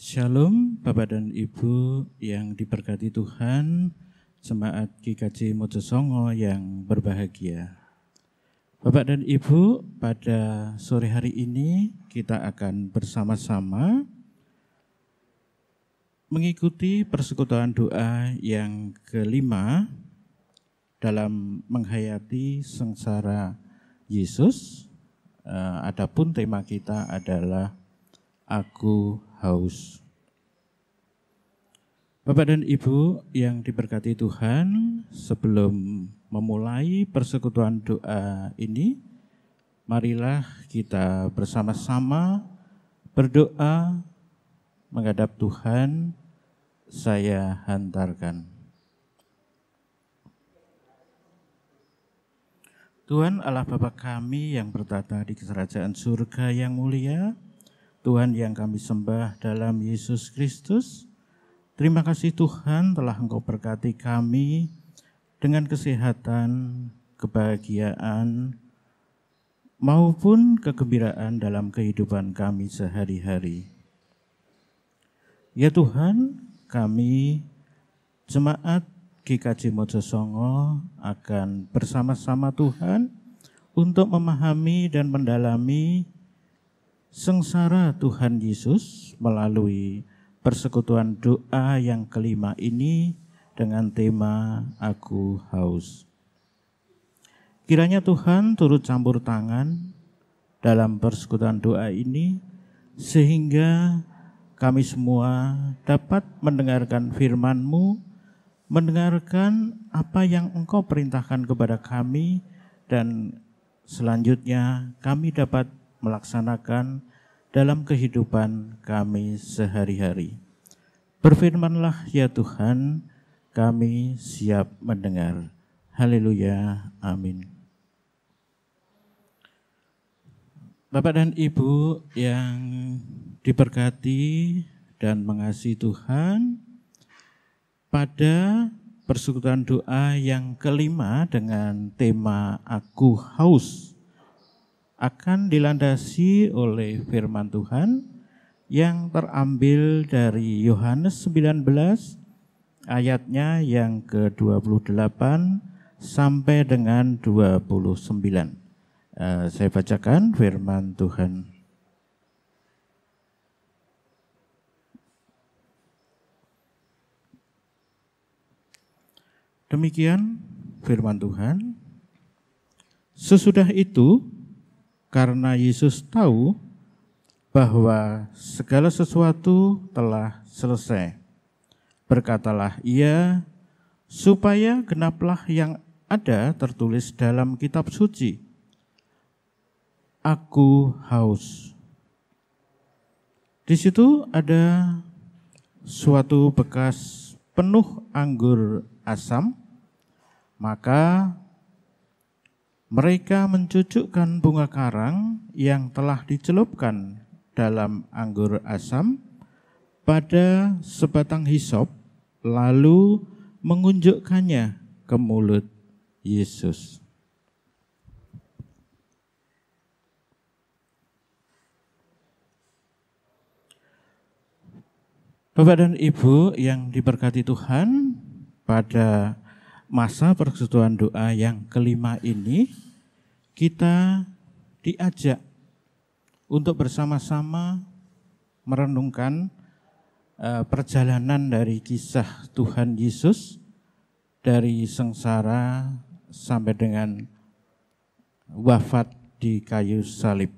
Shalom Bapak dan Ibu yang diberkati Tuhan, Jemaat GKJ Mojosongo yang berbahagia. Bapak dan Ibu, pada sore hari ini kita akan bersama-sama mengikuti persekutuan doa yang kelima dalam menghayati sengsara Yesus. Adapun tema kita adalah Aku haus. Bapak dan Ibu yang diberkati Tuhan, sebelum memulai persekutuan doa ini, marilah kita bersama-sama berdoa menghadap Tuhan. Saya hantarkan. Tuhan Allah Bapa kami yang bertata di kerajaan surga yang mulia, Tuhan yang kami sembah dalam Yesus Kristus, terima kasih Tuhan telah Engkau berkati kami dengan kesehatan, kebahagiaan, maupun kegembiraan dalam kehidupan kami sehari-hari. Ya Tuhan, kami Jemaat GKJ Mojosongo akan bersama-sama Tuhan untuk memahami dan mendalami sengsara Tuhan Yesus melalui persekutuan doa yang kelima ini dengan tema Aku haus. Kiranya Tuhan turut campur tangan dalam persekutuan doa ini sehingga kami semua dapat mendengarkan firman-Mu, mendengarkan apa yang Engkau perintahkan kepada kami, dan selanjutnya kami dapat melaksanakan dalam kehidupan kami sehari-hari. Berfirmanlah ya Tuhan, kami siap mendengar. Haleluya, amin. Bapak dan Ibu yang diberkati dan mengasihi Tuhan, pada persekutuan doa yang kelima dengan tema Aku haus akan dilandasi oleh firman Tuhan yang terambil dari Yohanes 19 ayatnya yang ke-28 sampai dengan 29. Saya bacakan firman Tuhan. Demikian firman Tuhan. Sesudah itu, karena Yesus tahu bahwa segala sesuatu telah selesai, berkatalah ia, supaya genaplah yang ada tertulis dalam kitab suci, Aku haus. Di situ ada suatu bekas penuh anggur asam, maka mereka mencucukkan bunga karang yang telah dicelupkan dalam anggur asam pada sebatang hisop, lalu mengunjukkannya ke mulut Yesus. Bapak dan Ibu yang diberkati Tuhan, pada masa persekutuan doa yang kelima ini, kita diajak untuk bersama-sama merenungkan perjalanan dari kisah Tuhan Yesus dari sengsara sampai dengan wafat di kayu salib.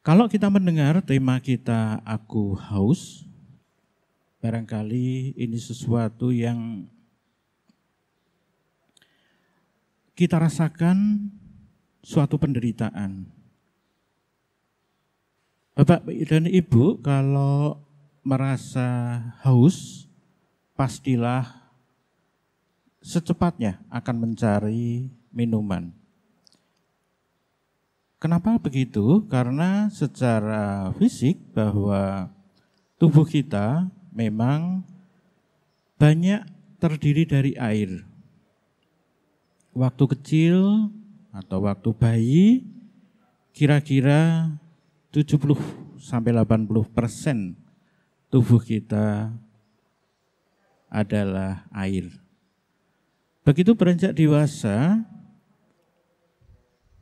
Kalau kita mendengar tema kita Aku haus, barangkali ini sesuatu yang kita rasakan, suatu penderitaan. Bapak dan Ibu, kalau merasa haus, pastilah secepatnya akan mencari minuman. Kenapa begitu? Karena secara fisik bahwa tubuh kita memang banyak terdiri dari air. Waktu kecil atau waktu bayi, kira-kira 70 sampai 80% tubuh kita adalah air. Begitu beranjak dewasa,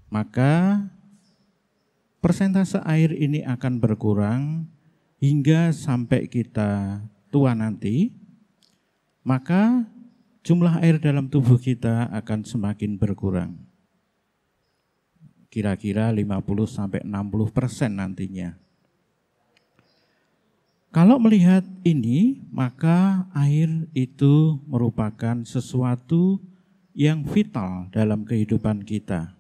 maka persentase air ini akan berkurang hingga sampai kita tua nanti, maka jumlah air dalam tubuh kita akan semakin berkurang. Kira-kira 50-60% nantinya. Kalau melihat ini, maka air itu merupakan sesuatu yang vital dalam kehidupan kita.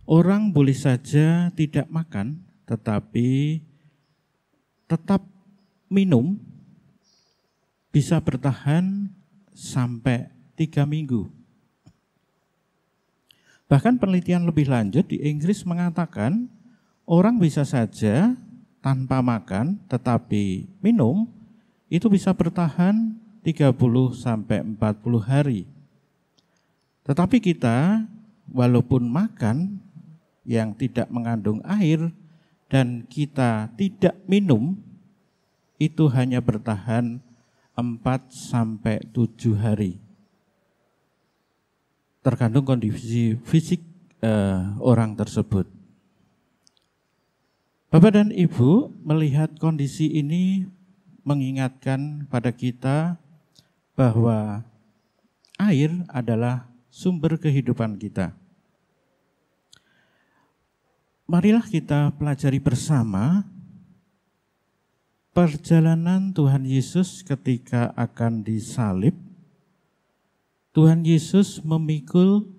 Orang boleh saja tidak makan, tetapi tetap minum, bisa bertahan sampai 3 minggu. Bahkan penelitian lebih lanjut di Inggris mengatakan orang bisa saja tanpa makan tetapi minum itu bisa bertahan 30-40 hari. Tetapi kita walaupun makan yang tidak mengandung air dan kita tidak minum itu hanya bertahan 4-7 hari. Tergantung kondisi fisik orang tersebut. Bapak dan Ibu melihat kondisi ini mengingatkan pada kita bahwa air adalah sumber kehidupan kita. Marilah kita pelajari bersama perjalanan Tuhan Yesus ketika akan disalib. Tuhan Yesus memikul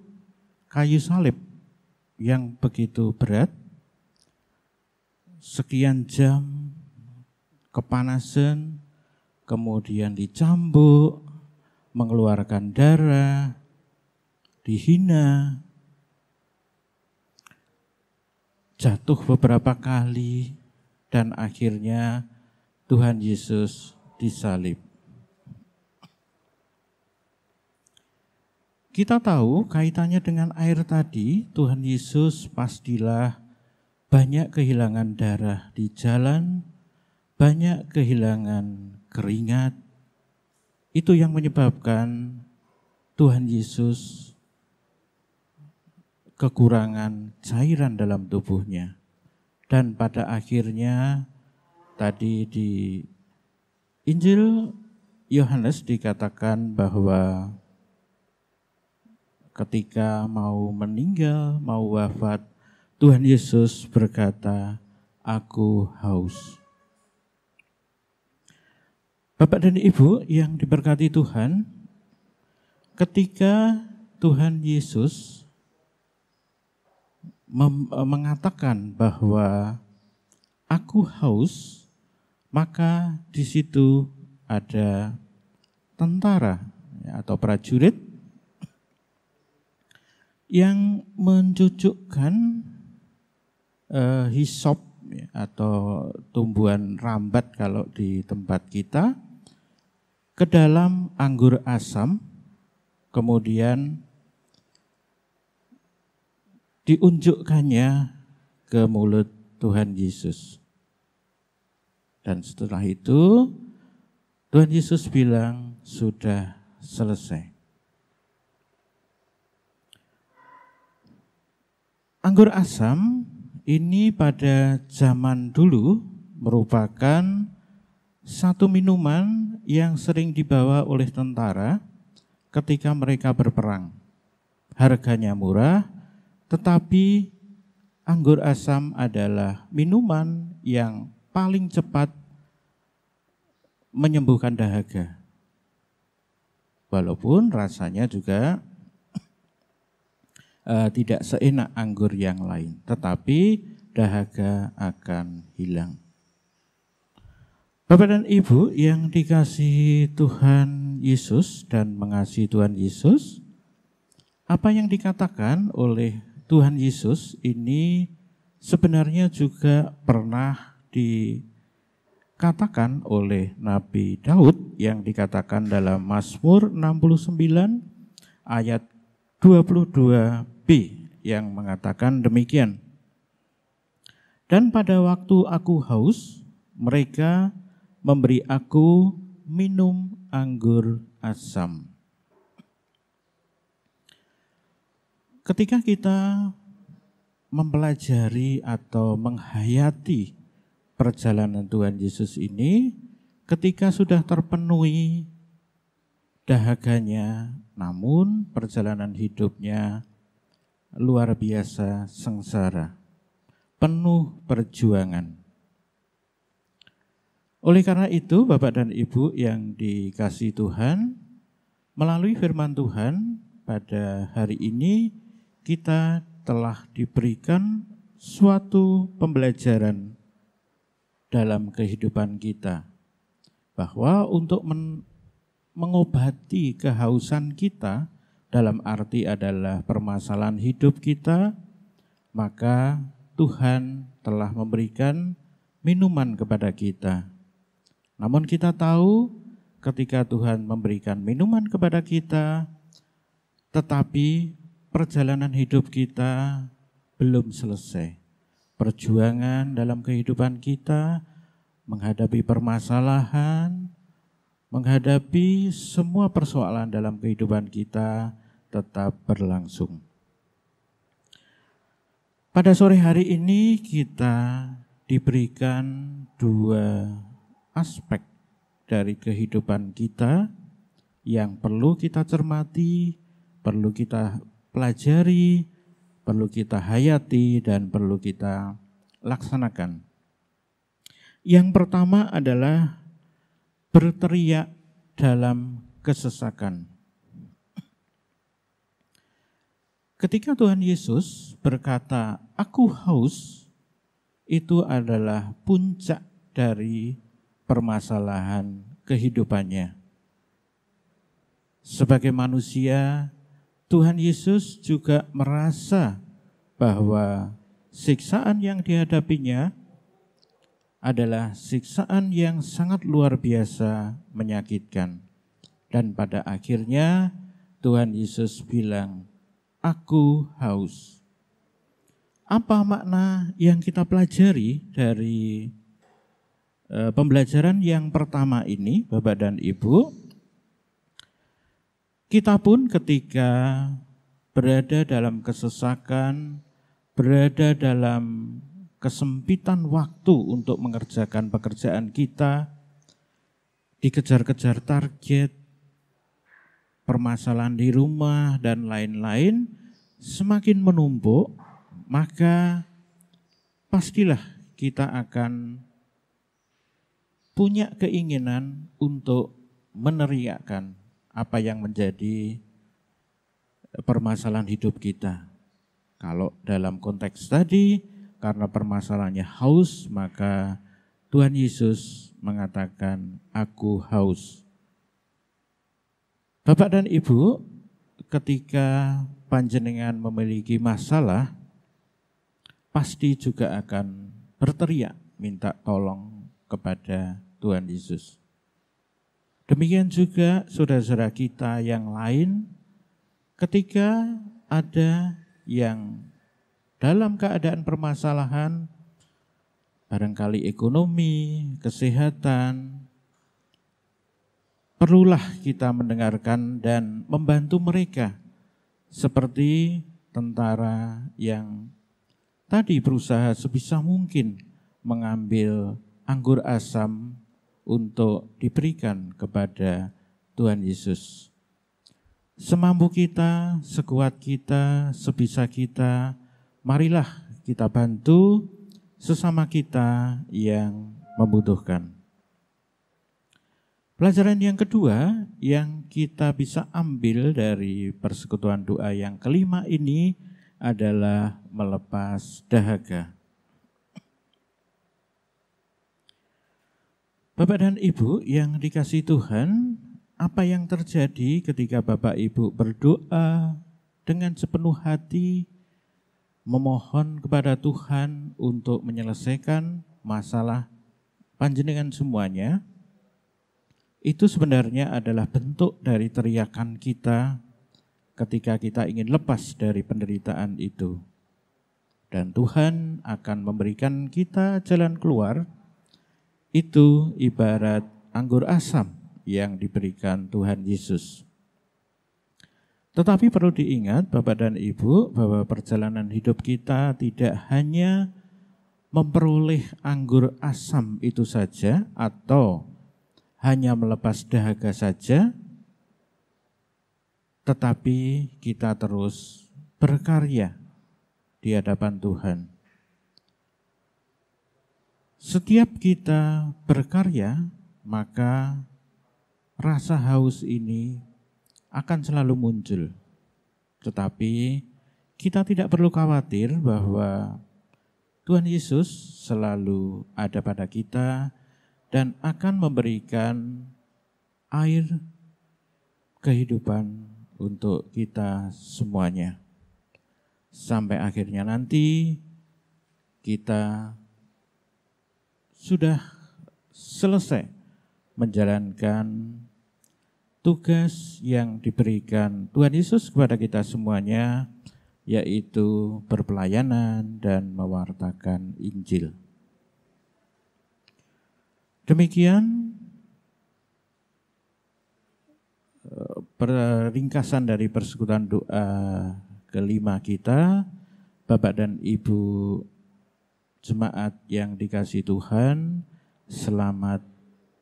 kayu salib yang begitu berat, sekian jam kepanasan, kemudian dicambuk, mengeluarkan darah, dihina, jatuh beberapa kali, dan akhirnya Tuhan Yesus disalib. Kita tahu kaitannya dengan air tadi, Tuhan Yesus pastilah banyak kehilangan darah di jalan, banyak kehilangan keringat. Itu yang menyebabkan Tuhan Yesus kekurangan cairan dalam tubuhnya. Dan pada akhirnya tadi di Injil Yohanes dikatakan bahwa ketika mau meninggal, mau wafat, Tuhan Yesus berkata, "Aku haus." Bapak dan Ibu yang diberkati Tuhan, ketika Tuhan Yesus mengatakan bahwa "Aku haus", maka di situ ada tentara atau prajurit yang mencucukkan hisop atau tumbuhan rambat kalau di tempat kita ke dalam anggur asam, kemudian diunjukkannya ke mulut Tuhan Yesus. Dan setelah itu Tuhan Yesus bilang, "Sudah selesai." Anggur asam ini pada zaman dulu merupakan satu minuman yang sering dibawa oleh tentara ketika mereka berperang. Harganya murah, tetapi anggur asam adalah minuman yang paling cepat menyembuhkan dahaga. Walaupun rasanya juga tidak seenak anggur yang lain, tetapi dahaga akan hilang. Bapak dan Ibu yang dikasihi Tuhan Yesus dan mengasihi Tuhan Yesus, apa yang dikatakan oleh Tuhan Yesus ini sebenarnya juga pernah dikatakan oleh Nabi Daud yang dikatakan dalam Mazmur 69 ayat 22b yang mengatakan demikian. Dan pada waktu aku haus, mereka memberi aku minum anggur asam. Ketika kita mempelajari atau menghayati perjalanan Tuhan Yesus ini, ketika sudah terpenuhi dahaganya, namun perjalanan hidupnya luar biasa sengsara, penuh perjuangan. Oleh karena itu, Bapak dan Ibu yang dikasihi Tuhan, melalui firman Tuhan pada hari ini kita telah diberikan suatu pembelajaran dalam kehidupan kita, bahwa untuk mengobati kehausan kita, dalam arti adalah permasalahan hidup kita, maka Tuhan telah memberikan minuman kepada kita. Namun kita tahu ketika Tuhan memberikan minuman kepada kita, tetapi perjalanan hidup kita belum selesai. Perjuangan dalam kehidupan kita menghadapi permasalahan, menghadapi semua persoalan dalam kehidupan kita tetap berlangsung. Pada sore hari ini kita diberikan dua aspek dari kehidupan kita yang perlu kita cermati, perlu kita pelajari, perlu kita hayati, dan perlu kita laksanakan. Yang pertama adalah berteriak dalam kesesakan. Ketika Tuhan Yesus berkata, "Aku haus," itu adalah puncak dari permasalahan kehidupannya. Sebagai manusia, Tuhan Yesus juga merasa bahwa siksaan yang dihadapinya adalah siksaan yang sangat luar biasa menyakitkan. Dan pada akhirnya Tuhan Yesus bilang, "Aku haus." Apa makna yang kita pelajari dari pembelajaran yang pertama ini, Bapak dan Ibu? Kita pun ketika berada dalam kesesakan, berada dalam kesempitan waktu untuk mengerjakan pekerjaan kita, dikejar-kejar target, permasalahan di rumah, dan lain-lain, semakin menumpuk, maka pastilah kita akan punya keinginan untuk meneriakkan apa yang menjadi permasalahan hidup kita. Kalau dalam konteks tadi, karena permasalahannya haus, maka Tuhan Yesus mengatakan, "Aku haus." Bapak dan Ibu, ketika panjenengan memiliki masalah, pasti juga akan berteriak minta tolong kepada Tuhan Yesus. Demikian juga saudara-saudara kita yang lain, ketika ada yang dalam keadaan permasalahan, barangkali ekonomi, kesehatan, perlulah kita mendengarkan dan membantu mereka, seperti tentara yang tadi berusaha sebisa mungkin mengambil anggur asam untuk diberikan kepada Tuhan Yesus. Semampu kita, sekuat kita, sebisa kita, marilah kita bantu sesama kita yang membutuhkan. Pelajaran yang kedua yang kita bisa ambil dari persekutuan doa yang kelima ini adalah melepas dahaga. Bapak dan Ibu yang dikasihi Tuhan, apa yang terjadi ketika Bapak Ibu berdoa dengan sepenuh hati, memohon kepada Tuhan untuk menyelesaikan masalah panjenengan semuanya, itu sebenarnya adalah bentuk dari teriakan kita ketika kita ingin lepas dari penderitaan itu. dan Tuhan akan memberikan kita jalan keluar, itu ibarat anggur asam yang diberikan Tuhan Yesus. Tetapi perlu diingat Bapak dan Ibu bahwa perjalanan hidup kita tidak hanya memperoleh anggur asam itu saja atau hanya melepas dahaga saja, tetapi kita terus berkarya di hadapan Tuhan. Setiap kita berkarya, maka rasa haus ini akan selalu muncul. Tetapi kita tidak perlu khawatir bahwa Tuhan Yesus selalu ada pada kita dan akan memberikan air kehidupan untuk kita semuanya. Sampai akhirnya nanti kita sudah selesai menjalankan tugas yang diberikan Tuhan Yesus kepada kita semuanya, yaitu berpelayanan dan mewartakan Injil. Demikian peringkasan dari persekutuan doa kelima kita. Bapak dan Ibu jemaat yang dikasihi Tuhan, selamat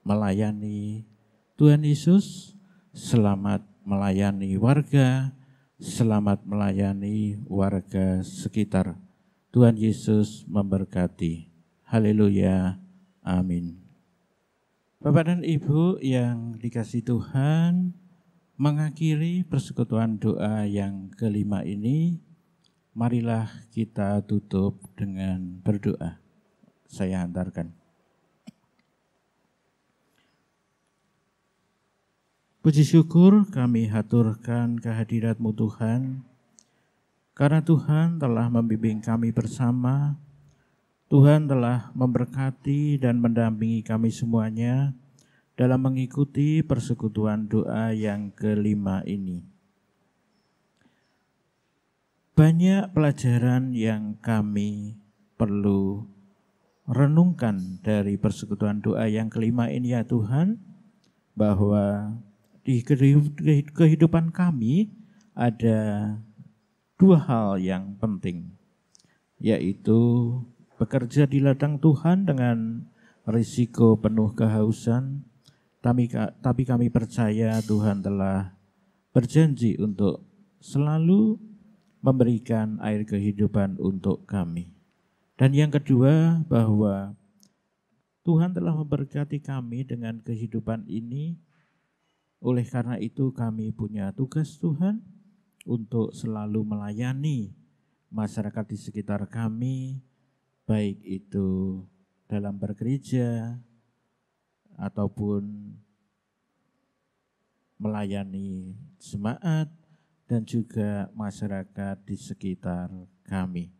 melayani Tuhan Yesus, selamat melayani warga, selamat melayani warga sekitar. Tuhan Yesus memberkati. Haleluya. Amin. Bapak dan Ibu yang dikasihi Tuhan, mengakhiri persekutuan doa yang kelima ini, marilah kita tutup dengan berdoa. Saya hantarkan. Puji syukur kami haturkan kehadirat-Mu Tuhan, karena Tuhan telah membimbing kami bersama, Tuhan telah memberkati dan mendampingi kami semuanya dalam mengikuti persekutuan doa yang kelima ini. Banyak pelajaran yang kami perlu renungkan dari persekutuan doa yang kelima ini ya Tuhan, bahwa di kehidupan kami ada dua hal yang penting, yaitu bekerja di ladang Tuhan dengan risiko penuh kehausan, tapi kami percaya Tuhan telah berjanji untuk selalu memberikan air kehidupan untuk kami. Dan yang kedua, bahwa Tuhan telah memberkati kami dengan kehidupan ini. Oleh karena itu kami punya tugas Tuhan untuk selalu melayani masyarakat di sekitar kami, baik itu dalam bergereja ataupun melayani jemaat dan juga masyarakat di sekitar kami.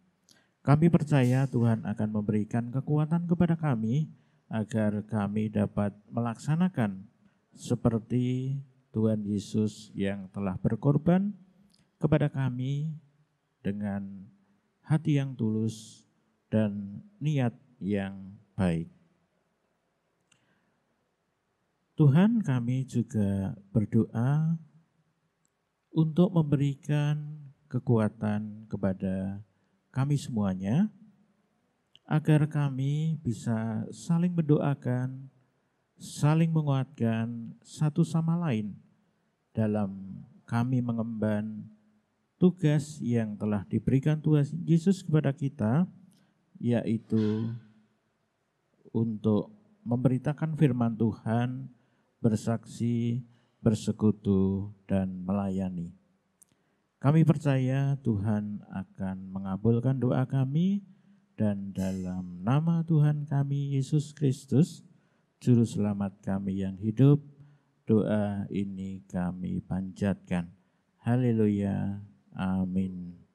Kami percaya Tuhan akan memberikan kekuatan kepada kami agar kami dapat melaksanakan seperti Tuhan Yesus yang telah berkorban kepada kami dengan hati yang tulus dan niat yang baik. Tuhan, kami juga berdoa untuk memberikan kekuatan kepada kami semuanya, agar kami bisa saling mendoakan, saling menguatkan satu sama lain dalam kami mengemban tugas yang telah diberikan Tuhan Yesus kepada kita, yaitu untuk memberitakan firman Tuhan, bersaksi, bersekutu, dan melayani. Kami percaya Tuhan akan mengabulkan doa kami, dan dalam nama Tuhan kami Yesus Kristus, Juru Selamat kami yang hidup, doa ini kami panjatkan. Haleluya. Amin.